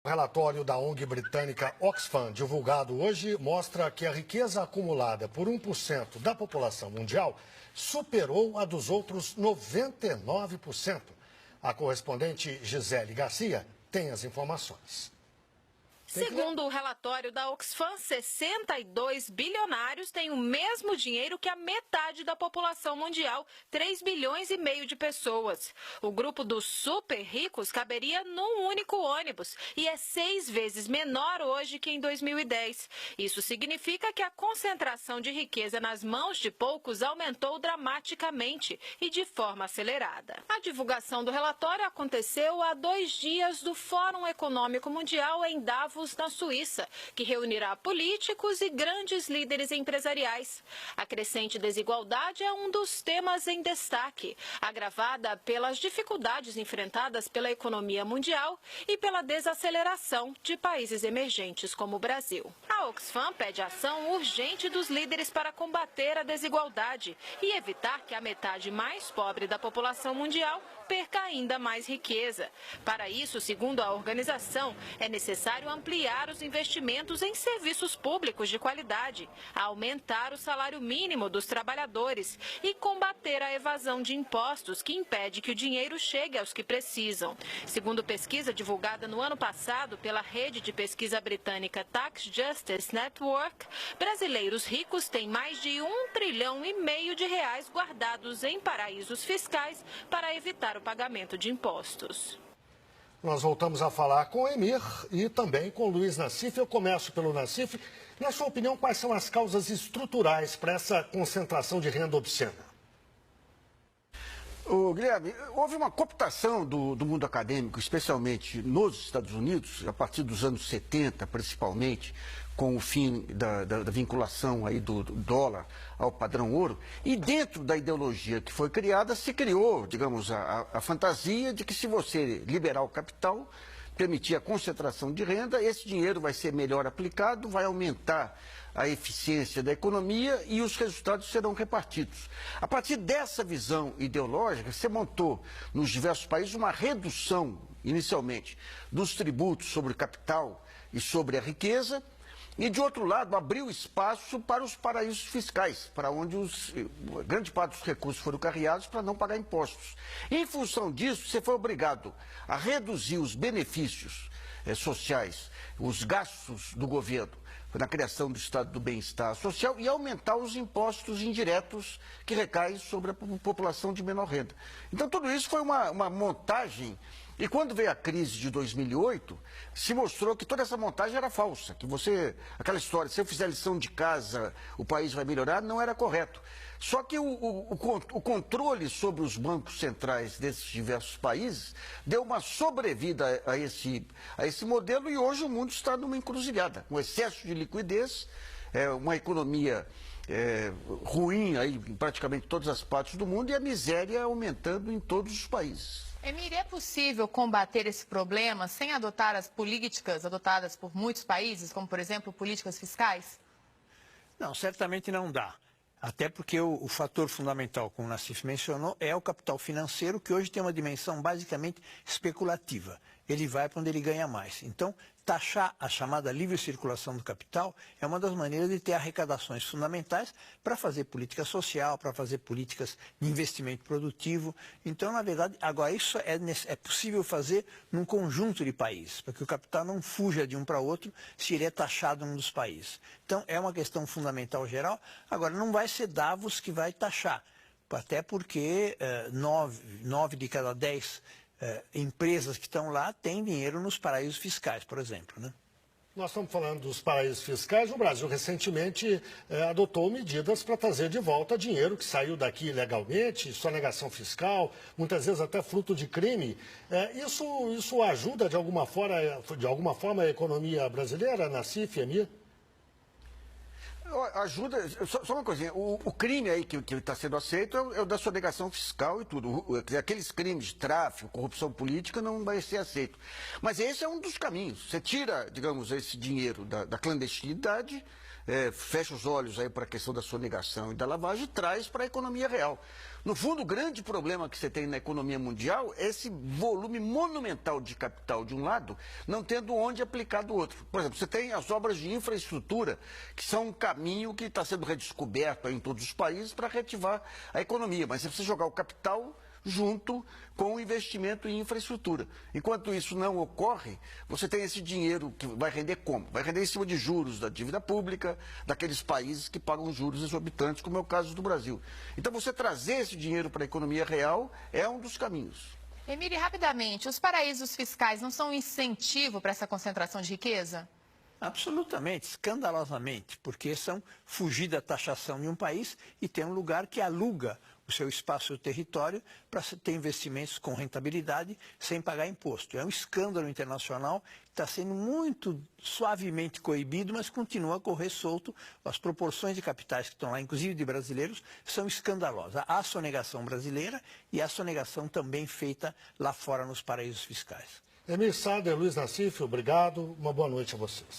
O relatório da ONG britânica Oxfam, divulgado hoje, mostra que a riqueza acumulada por 1% da população mundial superou a dos outros 99%. A correspondente Gisele Garcia tem as informações. Segundo o relatório da Oxfam, 62 bilionários têm o mesmo dinheiro que a metade da população mundial, 3 bilhões e meio de pessoas. O grupo dos super ricos caberia num único ônibus e é 6 vezes menor hoje que em 2010. Isso significa que a concentração de riqueza nas mãos de poucos aumentou dramaticamente e de forma acelerada. A divulgação do relatório aconteceu há 2 dias do Fórum Econômico Mundial em Davos, na Suíça, que reunirá políticos e grandes líderes empresariais. A crescente desigualdade é um dos temas em destaque, agravada pelas dificuldades enfrentadas pela economia mundial e pela desaceleração de países emergentes como o Brasil. A Oxfam pede ação urgente dos líderes para combater a desigualdade e evitar que a metade mais pobre da população mundial perca ainda mais riqueza. Para isso, segundo a organização, é necessário ampliar os investimentos em serviços públicos de qualidade, aumentar o salário mínimo dos trabalhadores e combater a evasão de impostos que impede que o dinheiro chegue aos que precisam. Segundo pesquisa divulgada no ano passado pela rede de pesquisa britânica Tax Justice Network, brasileiros ricos têm mais de 1,5 trilhão de reais guardados em paraísos fiscais para evitar o pagamento de impostos. Nós voltamos a falar com o Emir e também com o Luiz Nassif. Eu começo pelo Nassif. Na sua opinião, quais são as causas estruturais para essa concentração de renda obscena? Guilherme, houve uma cooptação do mundo acadêmico, especialmente nos Estados Unidos, a partir dos anos 70, principalmente, com o fim da vinculação aí do dólar ao padrão ouro. E dentro da ideologia que foi criada, se criou, digamos, a fantasia de que se você liberar o capital, permitir a concentração de renda, esse dinheiro vai ser melhor aplicado, vai aumentar a eficiência da economia e os resultados serão repartidos. A partir dessa visão ideológica, você montou nos diversos países uma redução, inicialmente, dos tributos sobre o capital e sobre a riqueza, e, de outro lado, abriu espaço para os paraísos fiscais, para onde grande parte dos recursos foram carreados para não pagar impostos. Em função disso, você foi obrigado a reduzir os benefícios sociais, os gastos do governo na criação do estado do bem-estar social e aumentar os impostos indiretos que recaem sobre a população de menor renda. Então, tudo isso foi uma montagem. E quando veio a crise de 2008, se mostrou que toda essa montagem era falsa, que aquela história, se eu fizer lição de casa, o país vai melhorar, não era correto. Só que o controle sobre os bancos centrais desses diversos países deu uma sobrevida a esse modelo e hoje o mundo está numa encruzilhada, com excesso de liquidez, uma economia ruim aí, em praticamente todas as partes do mundo e a miséria aumentando em todos os países. Emir, é possível combater esse problema sem adotar as políticas adotadas por muitos países, como, por exemplo, políticas fiscais? Não, certamente não dá. Até porque o fator fundamental, como o Nassif mencionou, é o capital financeiro, que hoje tem uma dimensão basicamente especulativa. Ele vai para onde ele ganha mais. Então, taxar a chamada livre circulação do capital é uma das maneiras de ter arrecadações fundamentais para fazer política social, para fazer políticas de investimento produtivo. Então, na verdade, agora isso é possível fazer num conjunto de países, para que o capital não fuja de um para outro se ele é taxado num dos países. Então, é uma questão fundamental geral. Agora, não vai ser Davos que vai taxar, até porque 9 de cada 10 empresas que estão lá têm dinheiro nos paraísos fiscais, por exemplo, né? Nós estamos falando dos paraísos fiscais. O Brasil recentemente adotou medidas para trazer de volta dinheiro que saiu daqui ilegalmente, sonegação fiscal, muitas vezes até fruto de crime. Isso ajuda de alguma forma a economia brasileira, Nassif, Emir? Ajuda, só uma coisinha, o crime aí que está sendo aceito é o da sonegação fiscal e tudo. Aqueles crimes de tráfico, corrupção política não vai ser aceito. Mas esse é um dos caminhos. Você tira, digamos, esse dinheiro da clandestinidade, fecha os olhos aí para a questão da sonegação e da lavagem e traz para a economia real. No fundo, o grande problema que você tem na economia mundial é esse volume monumental de capital de um lado, não tendo onde aplicar do outro. Por exemplo, você tem as obras de infraestrutura, que são um caminho que está sendo redescoberto aí em todos os países para reativar a economia, mas você precisa jogar o capital junto com o investimento em infraestrutura. Enquanto isso não ocorre, você tem esse dinheiro que vai render como? Vai render em cima de juros da dívida pública, daqueles países que pagam juros exorbitantes, como é o caso do Brasil. Então, você trazer esse dinheiro para a economia real é um dos caminhos. Emílio, rapidamente, os paraísos fiscais não são um incentivo para essa concentração de riqueza? Absolutamente, escandalosamente, porque são fugir da taxação de um país e tem um lugar que aluga o seu espaço e o território para ter investimentos com rentabilidade sem pagar imposto. É um escândalo internacional que está sendo muito suavemente coibido, mas continua a correr solto. As proporções de capitais que estão lá, inclusive de brasileiros, são escandalosas. Há a sonegação brasileira e há a sonegação também feita lá fora nos paraísos fiscais. Emir Sader, Luiz Nassif, obrigado. Uma boa noite a vocês.